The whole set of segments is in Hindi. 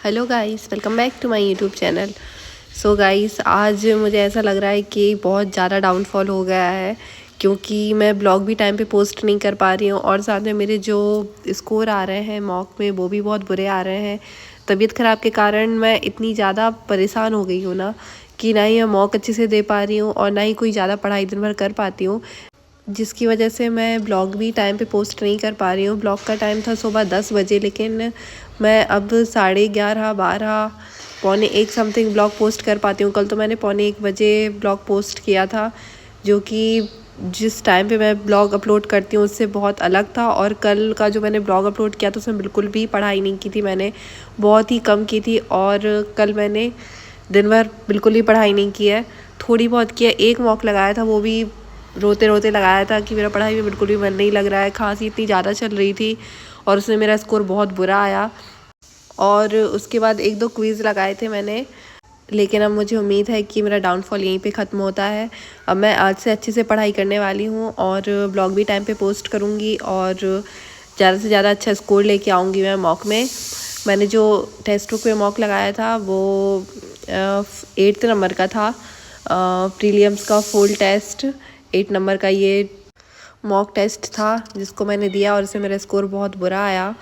Hello guys, welcome back to my YouTube channel. So guys, आज मुझे ऐसा लग रहा है कि बहुत ज़्यादा डाउनफॉल हो गया है, क्योंकि मैं ब्लॉग भी टाइम पे पोस्ट नहीं कर पा रही हूँ और साथ में मेरे जो स्कोर आ रहे हैं मॉक में वो भी बहुत बुरे आ रहे हैं। तबीयत ख़राब के कारण मैं इतनी ज़्यादा परेशान हो गई हूँ ना कि ना ही मैं मॉक अच्छे से दे पा रही हूँ और ना ही कोई ज़्यादा पढ़ाई दिन भर कर पाती हूँ, जिसकी वजह से मैं ब्लॉग भी टाइम पे पोस्ट नहीं कर पा रही हूँ। ब्लॉग का टाइम था सुबह 10 बजे, लेकिन मैं अब 11:30 12 पौने 1 समथिंग ब्लॉग पोस्ट कर पाती हूँ। कल तो मैंने पौने 1 बजे ब्लॉग पोस्ट किया था, जो कि जिस टाइम पे मैं ब्लॉग अपलोड करती हूँ उससे बहुत अलग था। और कल का जो मैंने ब्लॉग अपलोड किया था उसमें बिल्कुल भी पढ़ाई नहीं की थी, मैंने बहुत ही कम की थी। और कल मैंने दिन भर बिल्कुल ही पढ़ाई नहीं की है, थोड़ी बहुत किया। एक मॉक लगाया था, वो भी रोते रोते लगाया था कि मेरा पढ़ाई में बिल्कुल भी मन नहीं लग रहा है। खांसी इतनी ज़्यादा चल रही थी और उसमें मेरा स्कोर बहुत बुरा आया। और उसके बाद 1-2 क्विज़ लगाए थे मैंने, लेकिन अब मुझे उम्मीद है कि मेरा डाउनफॉल यहीं पे ख़त्म होता है। अब मैं आज से अच्छे से पढ़ाई करने वाली हूँ और ब्लॉग भी टाइम पे पोस्ट करूँगी और ज़्यादा से ज़्यादा अच्छा स्कोर लेके आऊँगी मैं मॉक में। मैंने जो टेस्ट बुक में मॉक लगाया था वो 8th नंबर का था, प्रीलिम्स का फुल टेस्ट 8 नंबर का ये मॉक टेस्ट था जिसको मैंने दिया और उसमें मेरा स्कोर बहुत बुरा आया।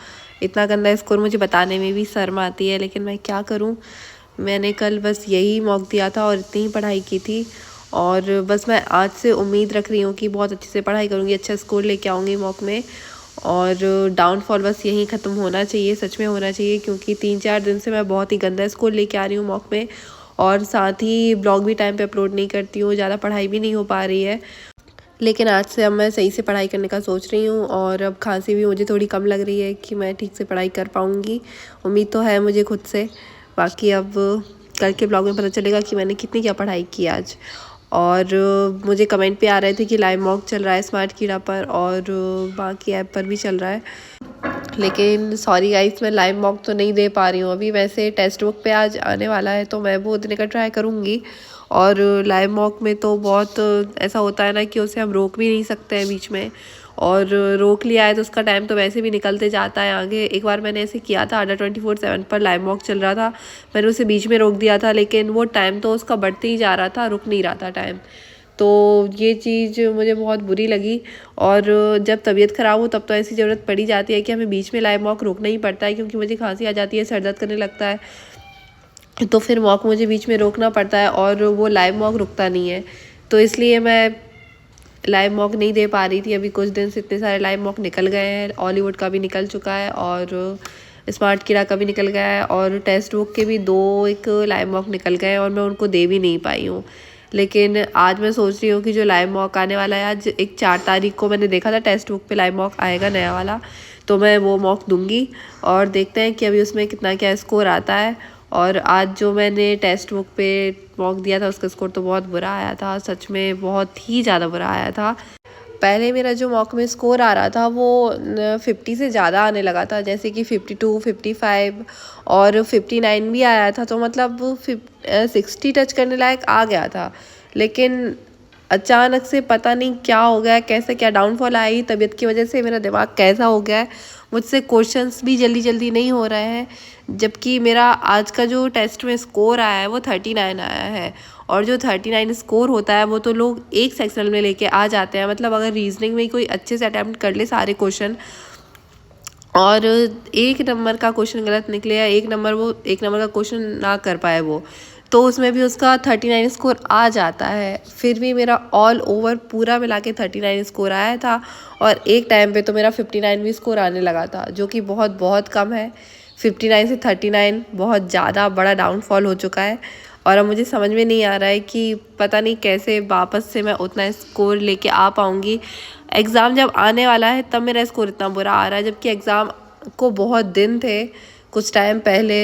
इतना गंदा स्कोर मुझे बताने में भी शर्म आती है, लेकिन मैं क्या करूं। मैंने कल बस यही मॉक दिया था और इतनी ही पढ़ाई की थी, और बस मैं आज से उम्मीद रख रही हूँ कि बहुत अच्छे से पढ़ाई करूँगी, अच्छा स्कोर लेके आऊँगी मॉक में। और डाउनफॉल बस यहीं ख़त्म होना चाहिए, सच में होना चाहिए, क्योंकि 3-4 दिन से मैं बहुत ही गंदा स्कोर लेके आ रही हूँ मॉक में। और साथ ही ब्लॉग भी टाइम पे अपलोड नहीं करती हूँ, ज़्यादा पढ़ाई भी नहीं हो पा रही है। लेकिन आज से अब मैं सही से पढ़ाई करने का सोच रही हूँ और अब खांसी भी मुझे थोड़ी कम लग रही है कि मैं ठीक से पढ़ाई कर पाऊँगी। उम्मीद तो है मुझे खुद से, बाकी अब कल के ब्लॉग में पता चलेगा कि मैंने कितनी क्या पढ़ाई की आज। और मुझे कमेंट पे आ रहे थे कि लाइव मॉक चल रहा है स्मार्ट कीड़ा पर और बाकी ऐप पर भी चल रहा है, लेकिन सॉरी गाइस, मैं लाइव मॉक तो नहीं दे पा रही हूँ अभी। वैसे टेक्स्ट बुक पे आज आने वाला है तो मैं वो देने का ट्राई करूँगी। और लाइव मॉक में तो बहुत ऐसा होता है ना कि उसे हम रोक भी नहीं सकते हैं बीच में, और रोक लिया है तो उसका टाइम तो वैसे भी निकलते जाता है आगे। एक बार मैंने ऐसे किया था, अड्डा 24/7 पर लाइव मॉक चल रहा था, मैंने उसे बीच में रोक दिया था, लेकिन वो टाइम तो उसका बढ़ते ही जा रहा था, रुक नहीं रहा था टाइम। तो ये चीज़ मुझे बहुत बुरी लगी। और जब तबीयत ख़राब हो तब तो ऐसी ज़रूरत पड़ी जाती है कि हमें बीच में लाइव मॉक रोकना ही पड़ता है, क्योंकि मुझे खांसी आ जाती है, सर दर्द करने लगता है, तो फिर मॉक मुझे बीच में रोकना पड़ता है और वो लाइव मॉक रुकता नहीं है। तो इसलिए मैं लाइव मॉक नहीं दे पा रही थी अभी कुछ दिन से। इतने सारे लाइव मॉक निकल गए हैं, हॉलीवुड का भी निकल चुका है और स्मार्ट कीड़ा का भी निकल गया है, और टेक्स्ट बुक के भी 2-1 लाइव मॉक निकल गए हैं और मैं उनको दे भी नहीं पाई हूँ। लेकिन आज मैं सोच रही हूँ कि जो लाइव मॉक आने वाला है, आज 4 तारीख को मैंने देखा था टेक्स्ट बुक पे लाइव मॉक आएगा नया वाला, तो मैं वो मॉक दूंगी और देखते हैं कि अभी उसमें कितना क्या स्कोर आता है। और आज जो मैंने टेक्स्ट बुक पे मॉक दिया था उसका स्कोर तो बहुत बुरा आया था, सच में बहुत ही ज़्यादा बुरा आया था। पहले मेरा जो मॉक में स्कोर आ रहा था वो 50 से ज़्यादा आने लगा था, जैसे कि 52, 55 और 59 भी आया था, तो मतलब 60 टच करने लायक आ गया था। लेकिन अचानक से पता नहीं क्या हो गया, कैसे क्या डाउनफॉल आई तबीयत की वजह से, मेरा दिमाग कैसा हो गया है, मुझसे क्वेश्चंस भी जल्दी जल्दी नहीं हो रहे हैं। जबकि मेरा आज का जो टेस्ट में स्कोर आया है वो 39 आया है, और जो 39 स्कोर होता है वो तो लोग एक सेक्शन में लेके आ जाते हैं। मतलब अगर रीजनिंग में कोई अच्छे से अटैम्प्ट कर ले सारे क्वेश्चन और 1 नंबर का क्वेश्चन गलत निकले या 1 नंबर का क्वेश्चन ना कर पाए वो, तो उसमें भी उसका 39 स्कोर आ जाता है। फिर भी मेरा ऑल ओवर पूरा मिला के 39 स्कोर आया था, और एक टाइम पे तो मेरा 59 भी स्कोर आने लगा था, जो कि बहुत बहुत कम है। 59 से 39 बहुत ज़्यादा बड़ा डाउनफॉल हो चुका है, और अब मुझे समझ में नहीं आ रहा है कि पता नहीं कैसे वापस से मैं उतना स्कोर लेके आ पाऊँगी। एग्ज़ाम जब आने वाला है तब मेरा स्कोर इतना बुरा आ रहा है, जबकि एग्ज़ाम को बहुत दिन थे, कुछ टाइम पहले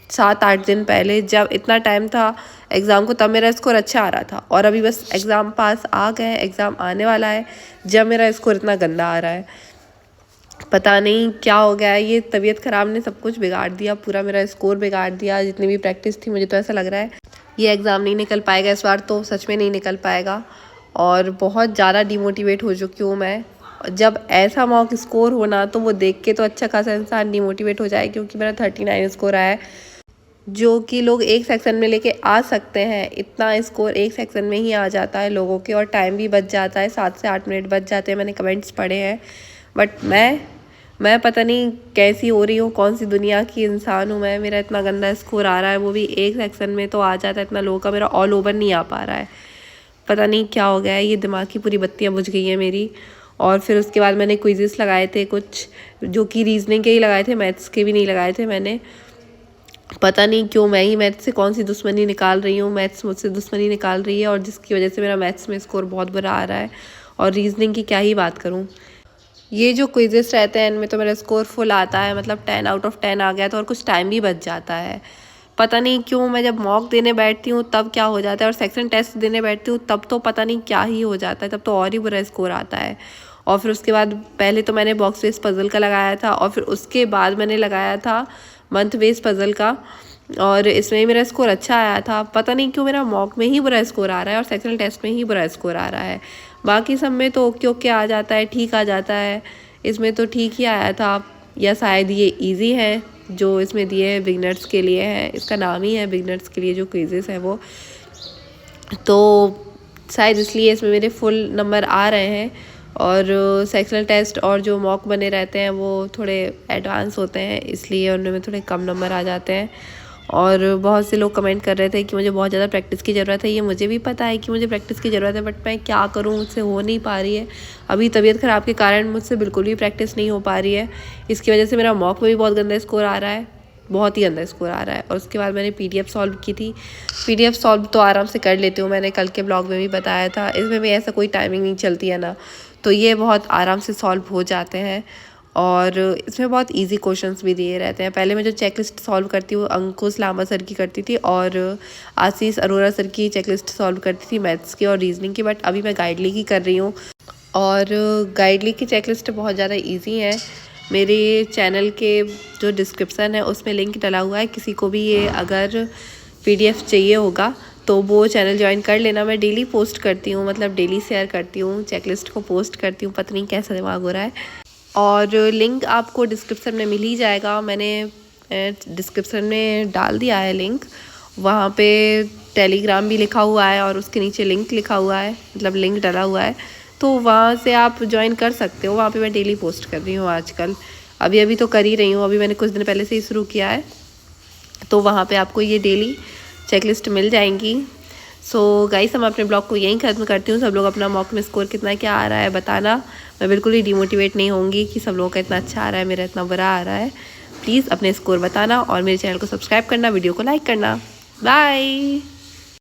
7-8 दिन पहले जब इतना टाइम था एग्ज़ाम को, तब मेरा स्कोर अच्छा आ रहा था। और अभी बस एग्ज़ाम पास आ गए, एग्ज़ाम आने वाला है, जब मेरा स्कोर इतना गंदा आ रहा है। पता नहीं क्या हो गया है, ये तबीयत ख़राब ने सब कुछ बिगाड़ दिया, पूरा मेरा स्कोर बिगाड़ दिया, जितनी भी प्रैक्टिस थी। मुझे तो ऐसा लग रहा है ये एग्ज़ाम नहीं निकल पाएगा इस बार, तो सच में नहीं निकल पाएगा। और बहुत ज़्यादा डिमोटिवेट हो चुकी हूँ मैं, जब ऐसा मॉक स्कोर होना तो वो देख के तो अच्छा खासा इंसान डिमोटिवेट हो जाए, क्योंकि मेरा 39 स्कोर आया है, जो कि लोग एक सेक्शन में लेके आ सकते हैं। इतना स्कोर एक सेक्शन में ही आ जाता है लोगों के, और टाइम भी बच जाता है, 7 से 8 मिनट बच जाते हैं, मैंने कमेंट्स पढ़े हैं। बट मैं पता नहीं कैसी हो रही हूँ, कौन सी दुनिया की इंसान हूँ मैं, मेरा इतना गंदा स्कोर आ रहा है, वो भी एक सेक्शन में तो आ जाता है इतना लोगों का, मेरा ऑल ओवर नहीं आ पा रहा है। पता नहीं क्या हो गया है, ये दिमाग की पूरी बत्तियाँ बुझ गई हैं मेरी। और फिर उसके बाद मैंने क्विज़ेस लगाए थे कुछ, जो कि रीजनिंग के ही लगाए थे, मैथ्स के भी नहीं लगाए थे मैंने। पता नहीं क्यों मैं ही मैथ्स से कौन सी दुश्मनी निकाल रही हूँ, मैथ्स मुझसे दुश्मनी निकाल रही है, और जिसकी वजह से मेरा मैथ्स में स्कोर बहुत बुरा आ रहा है। और रीजनिंग की क्या ही बात करूँ, ये जो क्विज़ेस रहते हैं इनमें तो मेरा स्कोर फुल आता है, मतलब 10 आउट ऑफ 10 आ गया था, और कुछ टाइम भी बच जाता है। पता नहीं क्यों मैं जब मॉक देने बैठती हूँ तब क्या हो जाता है, और सेक्शन टेस्ट देने बैठती हूँ तब तो पता नहीं क्या ही हो जाता है, तब तो और ही बुरा स्कोर आता है। और फिर उसके बाद पहले तो मैंने बॉक्स बेस पज़ल का लगाया था, और फिर उसके बाद मैंने लगाया था मंथ बेस पज़ल का, और इसमें मेरा स्कोर अच्छा आया था। पता नहीं क्यों मेरा मॉक में ही बुरा स्कोर आ रहा है और सेक्शनल टेस्ट में ही बुरा स्कोर आ रहा है। बाकी सब में तो ओके ओके आ जाता है, ठीक आ जाता है, इसमें तो ठीक ही आया था। या शायद ये इजी है जो इसमें दिए हैं, बिगनर्स के लिए है, इसका नाम ही है बिगनर्स के लिए जो क्विज़ेस है वो, तो शायद इसलिए इसमें मेरे फुल नंबर आ रहे हैं। और सेक्शनल टेस्ट और जो मॉक बने रहते हैं वो थोड़े एडवांस होते हैं, इसलिए उनमें थोड़े कम नंबर आ जाते हैं। और बहुत से लोग कमेंट कर रहे थे कि मुझे बहुत ज़्यादा प्रैक्टिस की ज़रूरत है। ये मुझे भी पता है कि मुझे प्रैक्टिस की ज़रूरत है, बट मैं क्या करूँ, मुझसे हो नहीं पा रही है। अभी तबीयत ख़राब के कारण मुझसे बिल्कुल भी प्रैक्टिस नहीं हो पा रही है, इसकी वजह से मेरा मॉक में भी बहुत गंदा स्कोर आ रहा है, बहुत ही गंदा स्कोर आ रहा है। और उसके बाद मैंने PDF सॉल्व की थी। PDF सॉल्व तो आराम से कर लेती हूँ, मैंने कल के ब्लॉग में भी बताया था, इसमें भी ऐसा कोई टाइमिंग नहीं चलती है ना, तो ये बहुत आराम से सॉल्व हो जाते हैं। और इसमें बहुत इजी क्वेश्चंस भी दिए रहते हैं। पहले मैं जो चेकलिस्ट सॉल्व करती हूँ अंकुश लामा सर की करती थी, और आशीष अरोरा सर की चेकलिस्ट सॉल्व करती थी मैथ्स की और रीजनिंग की, बट अभी मैं गाइडली की कर रही हूँ। और गाइडली की चेकलिस्ट बहुत ज़्यादा इजी है। मेरे चैनल के जो डिस्क्रिप्शन है उसमें लिंक डला हुआ है, किसी को भी ये अगर PDF चाहिए होगा तो वो चैनल ज्वाइन कर लेना। मैं डेली पोस्ट करती हूँ, मतलब डेली शेयर करती हूँ, चेकलिस्ट को पोस्ट करती हूँ, पता नहीं कैसा दिमाग हो रहा है। और लिंक आपको डिस्क्रिप्शन में मिल ही जाएगा, मैंने डिस्क्रिप्शन में डाल दिया है लिंक, वहाँ पे टेलीग्राम भी लिखा हुआ है और उसके नीचे लिंक लिखा हुआ है, मतलब लिंक डला हुआ है, तो वहाँ से आप ज्वाइन कर सकते हो। वहाँ पे मैं डेली पोस्ट कर रही हूँ आजकल, अभी तो कर ही रही हूँ, अभी मैंने कुछ दिन पहले से ही शुरू किया है, तो वहाँ पे आपको ये डेली चेकलिस्ट मिल जाएंगी। सो गाइस, मैं अपने ब्लॉग को यहीं ख़त्म करती हूँ। सब लोग अपना मॉक में स्कोर कितना क्या आ रहा है बताना, मैं बिल्कुल ही डिमोटिवेट नहीं होंगी कि सब लोगों का इतना अच्छा आ रहा है, मेरा इतना बुरा आ रहा है। प्लीज़ अपने स्कोर बताना और मेरे चैनल को सब्सक्राइब करना, वीडियो को लाइक करना। बाय।